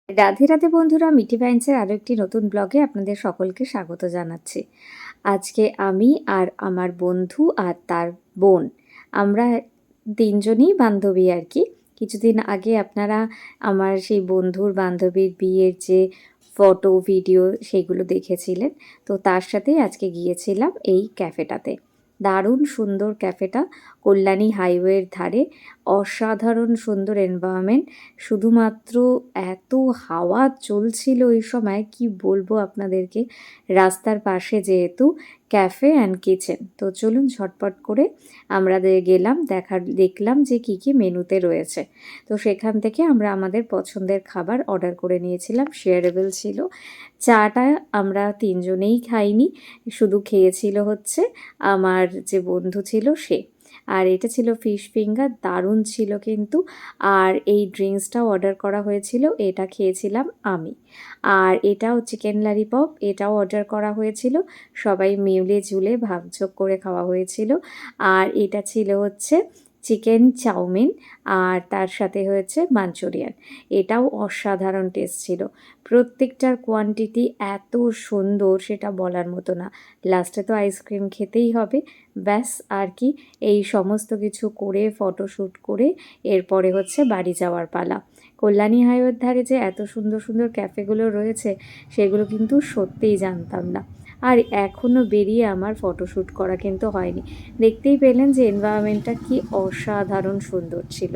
রাধে রাধে বন্ধুরা, মিঠি ভাইন্সের আরও একটি নতুন ব্লগে আপনাদের সকলকে স্বাগত জানাচ্ছি। আজকে আমি আর আমার বন্ধু আর তার বোন, আমরা তিনজনই বান্ধবী আর কি। কিছুদিন আগে আপনারা আমার সেই বন্ধুর বান্ধবীর বিয়ের যে ফটো ভিডিও সেগুলো দেখেছিলেন, তো তার সাথেই আজকে গিয়েছিলাম এই ক্যাফেটাতে। দারুণ সুন্দর ক্যাফেটা, কল্যাণী হাইওয়ের ধারে, অসাধারণ সুন্দর এনভায়রনমেন্ট। শুধুমাত্র এত হাওয়া চলছিল ওই সময়, কি বলবো আপনাদেরকে। রাস্তার পাশে যেহেতু ক্যাফে অ্যান্ড কিচেন, তো চলুন ঝটপট করে আমরা গেলাম, দেখলাম যে কি কি মেনুতে রয়েছে। তো সেখান থেকে আমরা আমাদের পছন্দের খাবার অর্ডার করে নিয়েছিলাম, শেয়ারেবল ছিল। চাটা আমরা তিনজনেই খাইনি, শুধু খেয়েছিল হচ্ছে আমার যে বন্ধু ছিল সে। আর এটা ছিল ফিশ ফিঙ্গার, দারুণ ছিল কিন্তু। আর এই ড্রিঙ্কসটাও অর্ডার করা হয়েছিল, এটা খেয়েছিলাম আমি। আর এটাও চিকেন ললিপপ, এটাও অর্ডার করা হয়েছিল, সবাই মিলে ঝুলে ভাগযোগ করে খাওয়া হয়েছিল। আর এটা ছিল হচ্ছে চিকেন চাউমিন, আর তার সাথে হয়েছে মাঞ্চুরিয়ান। এটাও অসাধারণ টেস্ট ছিল। প্রত্যেকটার কোয়ান্টিটি এত সুন্দর, সেটা বলার মতো না। লাস্টে তো আইসক্রিম খেতেই হবে, ব্যাস আর কি। এই সমস্ত কিছু করে ফটোশ্যুট করে এরপরে হচ্ছে বাড়ি যাওয়ার পালা। কল্যাণী হাইওয়ের ধারে যে এত সুন্দর সুন্দর ক্যাফেগুলো রয়েছে, সেগুলো কিন্তু সত্যিই জানতাম না। আর এখনও বেরিয়ে আমার ফটোশ্যুট করা কিন্তু হয়নি। দেখতেই পেলেন যে এনভায়রনমেন্টটা কি অসাধারণ সুন্দর ছিল।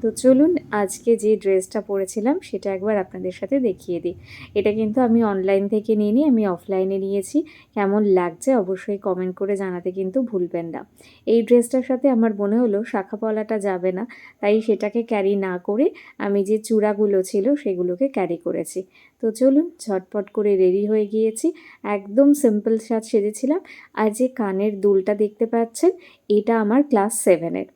তো চলুন আজকে যে ড্রেসটা পরেছিলাম সেটা একবার আপনাদের সাথে দেখিয়ে দিই। এটা কিন্তু আমি অনলাইন থেকে নিইনি, আমি অফলাইনে নিয়েছি। কেমন লাগছে অবশ্যই কমেন্ট করে জানাতে কিন্তু ভুলবেন না। এই ড্রেসটার সাথে আমার মনে হলো শাখা পলাটা যাবে না, তাই সেটাকে ক্যারি না করে আমি যে চূড়াগুলো ছিল সেগুলোকে ক্যারি করেছি। তো চলুন ঝটপট করে রেডি হয়ে গিয়েছি, একদম সিম্পল সাজ সেজেছিলাম। আর যে কানের দুলটা দেখতে পাচ্ছেন, এটা আমার ক্লাস 7-এর,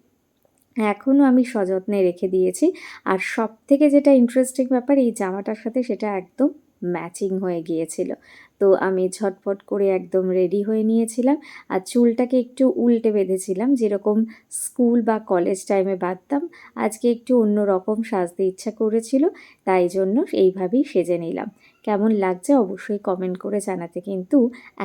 এখনও আমি সযত্নে রেখে দিয়েছি। আর সব থেকে যেটা ইন্টারেস্টিং ব্যাপার, এই জামাটার সাথে সেটা একদম ম্যাচিং হয়ে গিয়েছিল। তো আমি ঝটপট করে একদম রেডি হয়ে নিয়েছিলাম। আর চুলটাকে একটু উল্টে বেঁধেছিলাম, যেরকম স্কুল বা কলেজ টাইমে বাঁধতাম। আজকে একটু অন্য রকম সাজতে ইচ্ছা করেছিল, তাই জন্য এইভাবেই সেজে নিলাম। কেমন লাগছে অবশ্যই কমেন্ট করে জানাতে কিন্তু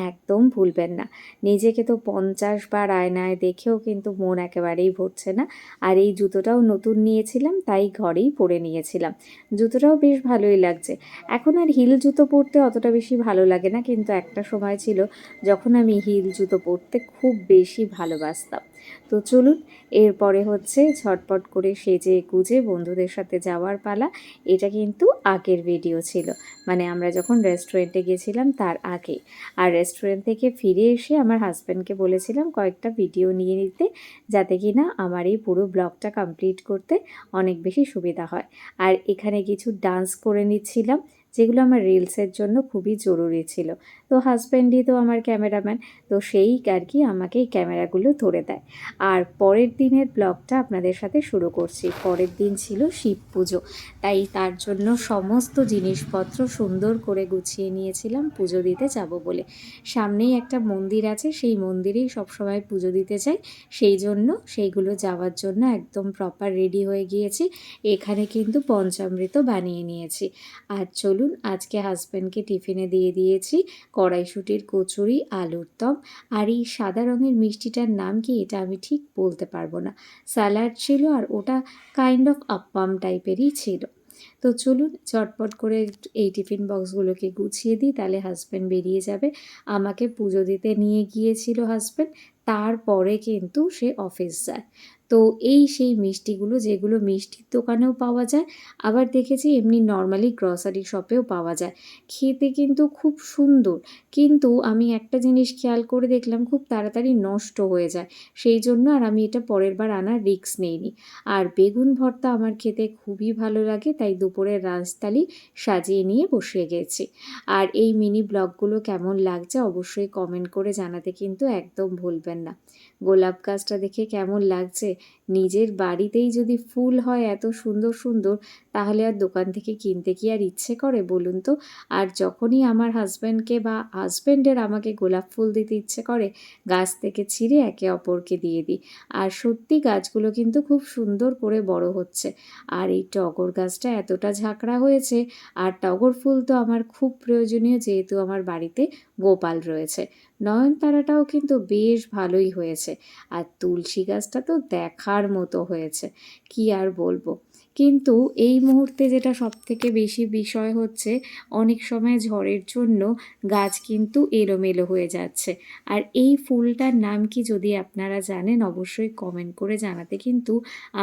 একদম ভুলবেন না। নিজেকে তো 50 বার আয়নায় দেখেও কিন্তু মন একেবারেই ভরছে না। আর এই জুতোটাও নতুন নিয়েছিলাম, তাই ঘরেই পরে নিয়েছিলাম। জুতোটাও বেশ ভালোই লাগছে। এখন আর হিল জুতো পরতে অতটা বেশি ভালো লাগে না, কিন্তু একটা সময় ছিল যখন আমি হিল জুতো পরতে খুব বেশি ভালোবাসতাম। তো চলুন এরপরে হচ্ছে ঝটপট করে সেজে গুজে বন্ধুদের সাথে যাওয়ার পালা। এটা কিন্তু আগের ভিডিও ছিল, মানে আমরা যখন রেস্টুরেন্টে গেছিলাম তার আগে। আর রেস্টুরেন্ট থেকে ফিরে এসে আমার হাজব্যান্ডকে বলেছিলাম কয়েকটা ভিডিও নিয়ে নিতে, যাতে কি না আমার এই পুরো ব্লগটা কমপ্লিট করতে অনেক বেশি সুবিধা হয়। আর এখানে কিছু ডান্স করে নিচ্ছিলাম, যেগুলো আমার রিলসের জন্য খুবই জরুরি ছিল। তো হাজব্যান্ডই তো আমার ক্যামেরাম্যান, তো সেই আর কি আমাকে এই ক্যামেরাগুলো ধরে দেয়। আর পরের দিনের ব্লগটা আপনাদের সাথে শুরু করছি। পরের দিন ছিল শিব পুজো, তাই তার জন্য সমস্ত জিনিসপত্র সুন্দর করে গুছিয়ে নিয়েছিলাম পুজো দিতে যাব বলে। সামনেই একটা মন্দির আছে, সেই মন্দিরেই সবসময় পুজো দিতে যাই, সেই জন্য সেইগুলো যাওয়ার জন্য একদম প্রপার রেডি হয়ে গিয়েছি। এখানে কিন্তু পঞ্চামৃত বানিয়ে নিয়েছি। আর চলুন আজকে হাজব্যান্ডকে টিফিনে দিয়ে দিয়েছি কড়াইশুঁটির কচুরি, আলুর দম। আর এই সাদা রঙের মিষ্টিটার নাম কি এটা আমি ঠিক বলতে পারবো না। স্যালাড ছিল, আর ওটা কাইন্ড অফ আপ্পাম টাইপেরই ছিল। তো চলুন চটপট করে এই টিফিন বক্সগুলোকে গুছিয়ে দিই, তাহলে হাজব্যান্ড বেরিয়ে যাবে। আমাকে পুজো দিতে নিয়ে গিয়েছিল হাজব্যান্ড, তারপরে কিন্তু সে অফিস যায়। তো এই সেই মিষ্টিগুলো, যেগুলো মিষ্টির দোকানেও পাওয়া যায়, আবার দেখেছি এমনি নর্মালি গ্রসারি শপেও পাওয়া যায়। খেতে কিন্তু খুব সুন্দর, কিন্তু আমি একটা জিনিস খেয়াল করে দেখলাম, খুব তাড়াতাড়ি নষ্ট হয়ে যায়। সেই জন্য আর আমি এটা পরের বার আনার রিস্ক নেইনি। আর বেগুন ভর্তা আমার খেতে খুবই ভালো লাগে, তাই দুপুরের রাজতালি সাজিয়ে নিয়ে বসিয়ে গেছি। আর এই মিনি ব্লগগুলো কেমন লাগছে অবশ্যই কমেন্ট করে জানাতে কিন্তু একদম ভুলবেন না। গোলাপ গাছটা দেখে কেমন লাগছে, নিজের বাড়িতেই যদি ফুল হয় এত সুন্দর সুন্দর, তাহলে আর দোকান থেকে কিনতে কি আর ইচ্ছে করে বলুন তো? আর যখনই আমার হাজব্যান্ডকে বা হাজব্যান্ডের আমাকে গোলাপ ফুল দিতে ইচ্ছে করে, গাছ থেকে ছিঁড়ে একে অপরকে দিয়ে দিই। আর সত্যি গাছগুলো কিন্তু খুব সুন্দর করে বড় হচ্ছে। আর এই টগর গাছটা এতটা ঝাঁকড়া হয়েছে, আর টগর ফুল তো আমার খুব প্রয়োজনীয়, যেহেতু আমার বাড়িতে গোপাল রয়েছে। নয়নতারাটাও কিন্তু বেশ ভালোই হয়েছে। আর তুলসী গাছটা তো দেখার মতো হয়েছে, কি আর বলবো। কিন্তু এই মুহূর্তে যেটা সবথেকে বেশি বিষয় হচ্ছে, অনেক সময় ঝড়ের জন্য গাছ কিন্তু এলোমেলো হয়ে যাচ্ছে। আর এই ফুলটার নাম কি যদি আপনারা জানেন, অবশ্যই কমেন্ট করে জানাতে কিন্তু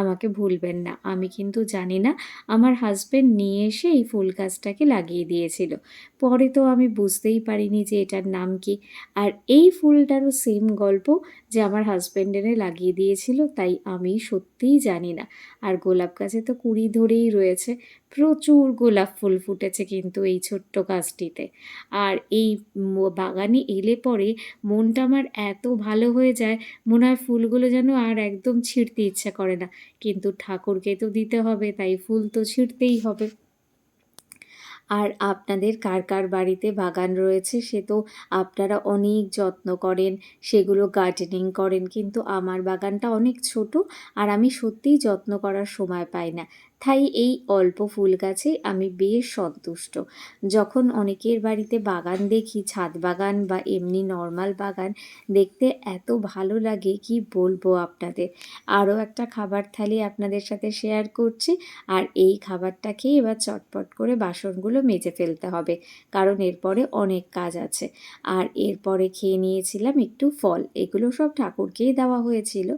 আমাকে ভুলবেন না। আমি কিন্তু জানি না, আমার হাজব্যান্ড নিয়ে এসে এই ফুল গাছটাকে লাগিয়ে দিয়েছিল। পরে তো আমি বুঝতেই পারিনি যে এটার নাম কি। আর এই ফুলটারও সেম গল্প, যে আমার হাজব্যান্ড এনে লাগিয়ে দিয়েছিল, তাই আমি সত্যিই জানি না। আর গোলাপ গাছে তো কুঁড়ি ধরেই রয়েছে, প্রচুর গোলাপ ফুল ফুটেছে কিন্তু এই ছোট্ট গাছটিতে। আর এই বাগানে এলে পরে মনটা আমার এত ভালো হয়ে যায়, মনে হয় ফুলগুলো যেন আর একদম ছিঁড়তে ইচ্ছা করে না। কিন্তু ঠাকুরকে তো দিতে হবে, তাই ফুল তো ছিঁড়তেই হবে। আর আপনাদের কার কার বাড়িতে বাগান রয়েছে, সে তো আপনারা অনেক যত্ন করেন, সেগুলো গার্ডেনিং করেন, কিন্তু আমার বাগানটা অনেক ছোট, আর আমি সত্যিই যত্ন করার সময় পাই না। তাই এই অল্প ফুল গাছে আমি বেশ সন্তুষ্ট। যখন অনেকের বাড়িতে বাগান দেখি, ছাদ বাগান বা এমনি নর্মাল বাগান, দেখতে এত ভালো লাগে কি বলবো আপনাদের। আরও একটা খাবার থালি আপনাদের সাথে শেয়ার করছি। আর এই খাবারটা খেয়ে এবার চটপট করে বাসনগুলো মেজে ফেলতে হবে, কারণ এরপরে অনেক কাজ আছে। আর এরপরে খেয়ে নিয়েছিলাম একটু ফল, এগুলো সব ঠাকুরকেই দেওয়া হয়েছিল।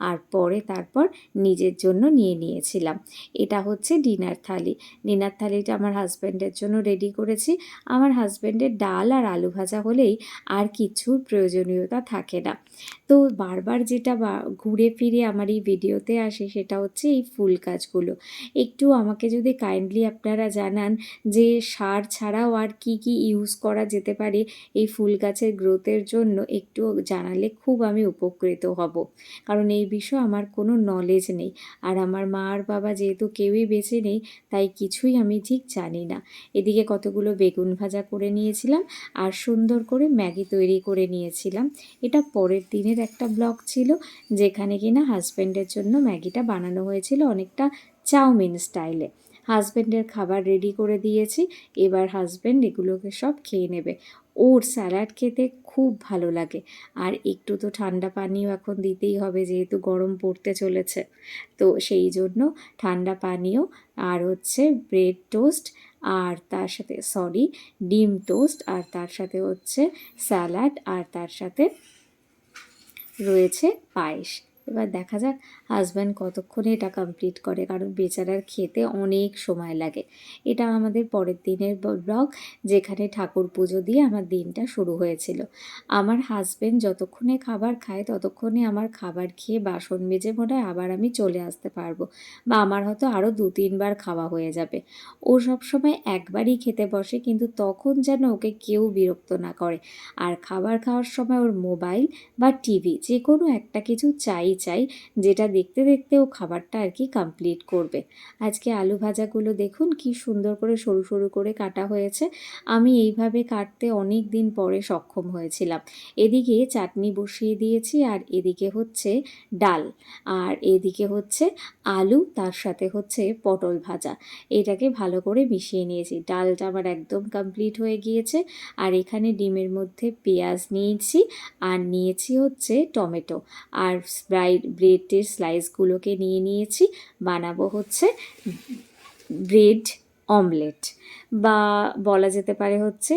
আর পরে তারপর নিজের জন্য নিয়ে নিয়েছিলাম। এটা হচ্ছে ডিনার থালি। ডিনার থালিটা আমার হাজব্যান্ডের জন্য রেডি করেছি। আমার হাজব্যান্ডের ডাল আর আলু ভাজা হলেই আর কিছুর প্রয়োজনীয়তা থাকে না। তো বারবার যেটা ঘুরে ফিরে আমার এই ভিডিওতে আসে, সেটা হচ্ছে এই ফুল গাছগুলো। একটু আমাকে যদি কাইন্ডলি আপনারা জানান যে সার ছাড়াও আর কি কি ইউজ করা যেতে পারে এই ফুল গাছের গ্রোথের জন্য, একটু জানালে খুব আমি উপকৃত হব। কারণ এই বিষয়ে আমার কোনো নলেজ নেই। আর আমার মা আর বাবা যেহেতু কেউই বেঁচে নেই, তাই কিছুই আমি ঠিক জানি না। এদিকে কতগুলো বেগুন ভাজা করে নিয়েছিলাম, আর সুন্দর করে ম্যাগি তৈরি করে নিয়েছিলাম। এটা পরের দিনের একটা ব্লগ ছিল, যেখানে কিনা হাজব্যান্ডের জন্য ম্যাগিটা বানানো হয়েছিল অনেকটা চাউমিন স্টাইলে। হাজব্যান্ডের খাবার রেডি করে দিয়েছি, এবার হাজব্যান্ড এগুলোকে সব খেয়ে নেবে। ওর স্যালাড খেতে খুব ভালো লাগে। আর একটু তো ঠান্ডা পানীয় এখন দিতেই হবে, যেহেতু গরম পড়তে চলেছে। তো সেই জন্য ঠান্ডা পানীয়, আর হচ্ছে ব্রেড টোস্ট, আর তার সাথে ডিম টোস্ট, আর তার সাথে হচ্ছে স্যালাড, আর তার সাথে রয়েছে পায়েস। এবার দেখা যাক হাজব্যান্ড কতক্ষণে এটা কমপ্লিট করে, কারণ বেচারার খেতে অনেক সময় লাগে। এটা আমাদের পরের দিনের ব্লগ, যেখানে ঠাকুর পুজো দিয়ে আমার দিনটা শুরু হয়েছিল। আমার হাজব্যান্ড যতক্ষণে খাবার খায়, ততক্ষণে আমার খাবার খেয়ে বাসন মেজে মনে হয় আবার আমি চলে আসতে পারবো, বা আমার হয়তো আরও 2-3 বার খাওয়া হয়ে যাবে। ও সবসময় একবারই খেতে বসে, কিন্তু তখন যেন ওকে কেউ বিরক্ত না করে। আর খাবার খাওয়ার সময় ওর মোবাইল বা টিভি যে কোনো একটা কিছু চাই, যেটা দেখতে দেখতে ও খাবারটা আর কি কমপ্লিট করবে। আজকে আলু ভাজাগুলো দেখুন কি সুন্দর করে সরু সরু করে কাটা হয়েছে। আমি এইভাবে কাটতে অনেক দিন পরে সক্ষম হয়েছিলাম। এদিকে চাটনি বসিয়ে দিয়েছি, আর এদিকে হচ্ছে ডাল, আর এদিকে হচ্ছে আলু, তার সাথে হচ্ছে পটল ভাজা। এটাকে ভালো করে মিশিয়ে নিয়েছি। ডালটা আমার একদম কমপ্লিট হয়ে গিয়েছে। আর এখানে ডিমের মধ্যে পেঁয়াজ নিয়েছি, আর নিয়েছি হচ্ছে টমেটো, আর ব্রেডের স্লাইসগুলোকে নিয়ে নিয়েছি। বানাবো হচ্ছে ব্রেড অমলেট, বা বলা যেতে পারে হচ্ছে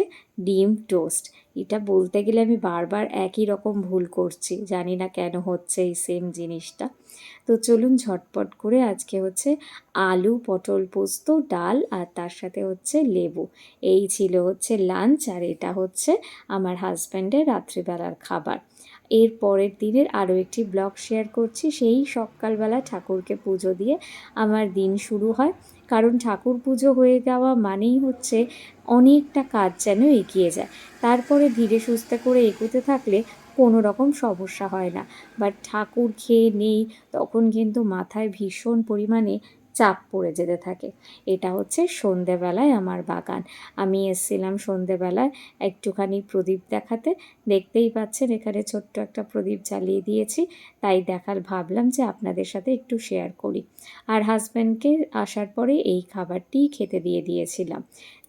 ডিম টোস্ট। এটা বলতে গেলে আমি বারবার একই রকম ভুল করছি, জানি না কেন হচ্ছে এই সেম জিনিসটা। তো চলুন ঝটপট করে আজকে হচ্ছে আলু পটল পোস্ত, ডাল, আর তার সাথে হচ্ছে লেবু, এই ছিল হচ্ছে লাঞ্চ। আর এটা হচ্ছে আমার হাজব্যান্ডের রাত্রিবেলার খাবার। এর পরের দিনের আরও একটি ব্লগ শেয়ার করছি। সেই সকালবেলা ঠাকুরকে পুজো দিয়ে আমার দিন শুরু হয়, কারণ ঠাকুর পুজো হয়ে যাওয়া মানেই হচ্ছে অনেকটা কাজ যেন এগিয়ে যায়। তারপরে ধীরে সুস্থে করে এগোতে থাকলে কোনো রকম সমস্যা হয় না। বাট ঠাকুর খেয়ে নেই তখন কিন্তু মাথায় ভীষণ পরিমাণে চাপ পড়ে যেতে থাকে। এটা হচ্ছে সন্ধেবেলায় আমার বাগান। আমি এসছিলাম সন্ধেবেলায় একটুখানি প্রদীপ দেখাতে। দেখতেই পাচ্ছেন এখানে ছোট্ট একটা প্রদীপ জ্বালিয়ে দিয়েছি। তাই ভাবলাম যে আপনাদের সাথে একটু শেয়ার করি। আর হাসব্যান্ডকে আসার পরে এই খাবারটিই খেতে দিয়ে দিয়েছিলাম।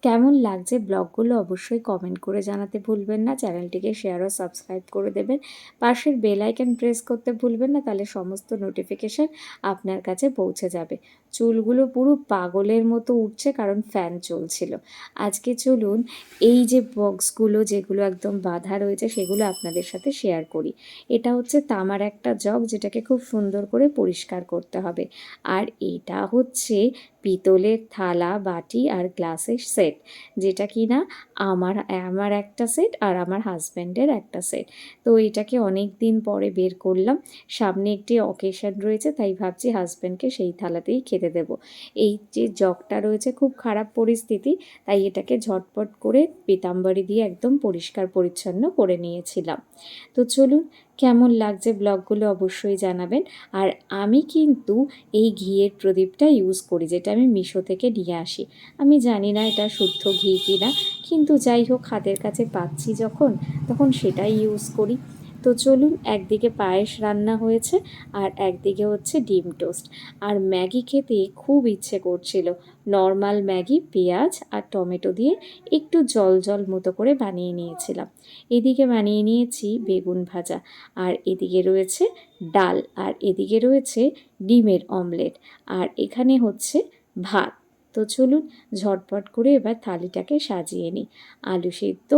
কেমন লাগছে ব্লগগুলো অবশ্যই কমেন্ট করে জানাতে ভুলবেন না। চ্যানেলটিকে শেয়ার ও সাবস্ক্রাইব করে দেবেন। পাশের বেল আইকন প্রেস করতে ভুলবেন না, তাহলে সমস্ত নোটিফিকেশান আপনার কাছে পৌঁছে যাবে। চুলগুলো পুরো পাগলের মতো উঠছে কারণ ফ্যান চলছিল। আজকে চলুন এই যে বক্সগুলো যেগুলো একদম বাঁধা রয়েছে সেগুলো আপনাদের সাথে শেয়ার করি। এটা হচ্ছে তামার একটা জগ যেটাকে খুব সুন্দর করে পরিষ্কার করতে হবে। আর এটা হচ্ছে পিতলের থালা, বাটি আর গ্লাসের সেট, যেটা কি না আমার আমার একটা সেট আর আমার হাজব্যান্ডের একটা সেট। তো এটাকে অনেক দিন পরে বের করলাম। সামনে একটি অকেশন রয়েছে, তাই ভাবছি হাজব্যান্ডকে সেই থালাতেই খেতে দেব। এই যে জগটা রয়েছে খুব খারাপ পরিস্থিতি, তাই এটাকে ঝটপট করে পিতাম্বরী দিয়ে একদম পরিষ্কার পরিচ্ছন্ন করে নিয়েছিলাম। তো চলুন, কেমন লাগছে ব্লগগুলো অবশ্যই জানাবেন। আর আমি কিন্তু এই ঘিয়ের প্রদীপটা ইউজ করি, যেটা আমি মিশো থেকে নিয়ে আসি। আমি জানি না এটা শুদ্ধ ঘি কি না, কিন্তু যাই হোক হাতের কাছে পাচ্ছি যখন, তখন সেটাই ইউজ করি। তো চলুন, একদিকে পায়েস রান্না হয়েছে আর একদিকে হচ্ছে ডিম টোস্ট। আর ম্যাগি খেতে খুব ইচ্ছে করছিল। নর্মাল ম্যাগি পেঁয়াজ আর টমেটো দিয়ে একটু জল জল মতো করে বানিয়ে নিয়েছিলাম। এদিকে বানিয়ে নিয়েছি বেগুন ভাজা, আর এদিকে রয়েছে ডাল, আর এদিকে রয়েছে ডিমের অমলেট, আর এখানে হচ্ছে ভাত। তো চলুন ঝটপট করে এবার থালিটাকে সাজিয়ে নিই। আলু সিদ্ধ,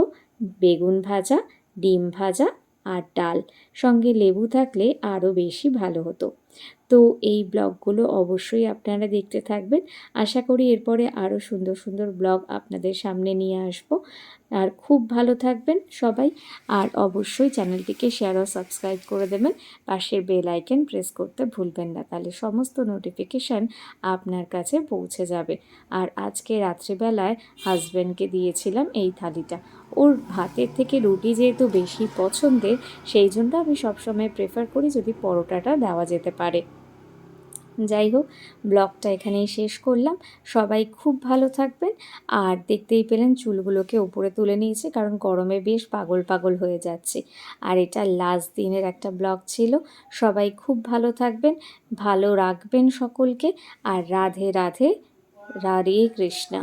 বেগুন ভাজা, ডিম ভাজা আর ডাল, সঙ্গে লেবু থাকলে আরও বেশি ভালো হতো। তো এই ব্লগগুলো অবশ্যই আপনারা দেখতে থাকবেন। আশা করি এরপরে আরও সুন্দর সুন্দর ব্লগ আপনাদের সামনে নিয়ে আসব। আর খুব ভালো থাকবেন সবাই। আর অবশ্যই চ্যানেলটিকে শেয়ার ও সাবস্ক্রাইব করে দেবেন। পাশের বেল আইকন প্রেস করতে ভুলবেন না, তাহলে সমস্ত নোটিফিকেশান আপনার কাছে পৌঁছে যাবে। আর আজকে রাত্রিবেলায় হাজব্যান্ডকে দিয়েছিলাম এই থালিটা। ওর ভাতের থেকে রুটি যেহেতু বেশি পছন্দের, সেই জন্য আমি সবসময় প্রেফার করি যদি পরোটাটা দেওয়া যেতে পারে। যাই হোক, ব্লগটা এখানেই শেষ করলাম। সবাই খুব ভালো থাকবেন। আর দেখতেই পেলেন চুলগুলোকে উপরে তুলে নিয়েছি, কারণ গরমে বেশ পাগল পাগল হয়ে যাচ্ছে। আর এটা লাস্ট দিনের একটা ব্লগ ছিল। সবাই খুব ভালো থাকবেন, ভালো রাখবেন সকলকে। আর রাধে রাধে, রাধে কৃষ্ণা।